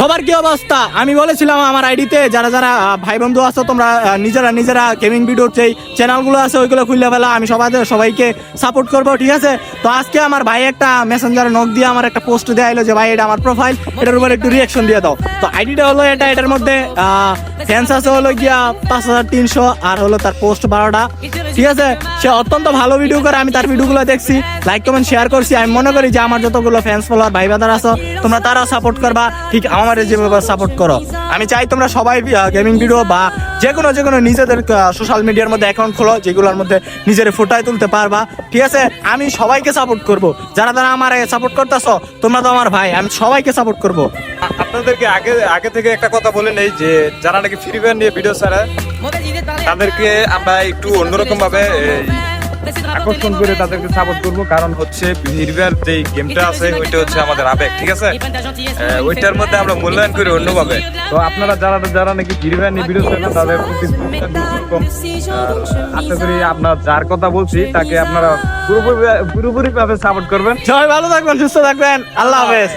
সবার কি অবস্থা? আমি বলেছিলাম আমার আইডিতে যারা যারা ভাই বন্ধু আছো তোমরা নিজেরা গেমিং ভিডিওর যে চ্যানেলগুলো আছে ওইগুলো খুলে ফেলা, আমি সবাইকে সাপোর্ট করবো, ঠিক আছে? তো আজকে আমার ভাই একটা মেসেঞ্জারে নক দিয়ে আমার একটা পোস্ট দেয়া এলো যে ভাই এটা আমার প্রোফাইল, এটার উপর একটু রিয়াকশন দিয়ে দাও। তো আইডিটা হলো এটার মধ্যে ফ্যান্স আছে হলো গিয়া 5300 আর হলো তার পোস্ট 12টা, ঠিক আছে? সে অত্যন্ত ভালো ভিডিও করে, আমি তার ভিডিওগুলো দেখছি, লাইক কমেন্ট শেয়ার করছি। আমি মনে করি যে আমার যতগুলো ফ্যান্স ফলোয়ার ভাই বাদার আছো তোমরা তারা সাপোর্ট করবা, ঠিক আমার যেভাবে সাপোর্ট করো। আমি চাই তোমরা সবাই গেমিং ভিডিও বা যে কোনো নিজেদের সোশ্যাল মিডিয়ার মধ্যে অ্যাকাউন্ট খোলো যেগুলোর মধ্যে নিজের ফটোয় তুলতে পারবা, ঠিক আছে? আমি সবাইকে সাপোর্ট করব, যারা আমার সাপোর্ট করতেছো তোমরা তো আমার ভাই, আমি সবাইকে সাপোর্ট করব। আপনাদেরকে আগে থেকে একটা কথা বলে নেই যে যারা নাকি ফ্রি ফায়ার নিয়ে ভিডিও ছাড়ে তাদেরকে আমরা একটু অন্যরকম ভাবে আকর্ষণ করে তাদেরকে সাপোর্ট করবো, কারণ হচ্ছে ফ্রি ফায়ার যে গেমটা আছে ওইটা হচ্ছে আমাদের আবেগ, ঠিক আছে? ওইটার মধ্যে আমরা মূল্যায়ন করি অন্যভাবে। তো আপনারা যারা নাকি ফ্রি ফায়ার নিয়ে ভিডিও ছাড়েন তাদের প্রতি আশা করি আপনার যার কথা বলছি তাকে আপনারা পুরোপুরি ভাবে সাপোর্ট করবেন। সবাই ভালো থাকবেন, সুস্থ থাকবেন, আল্লাহ হাফেজ।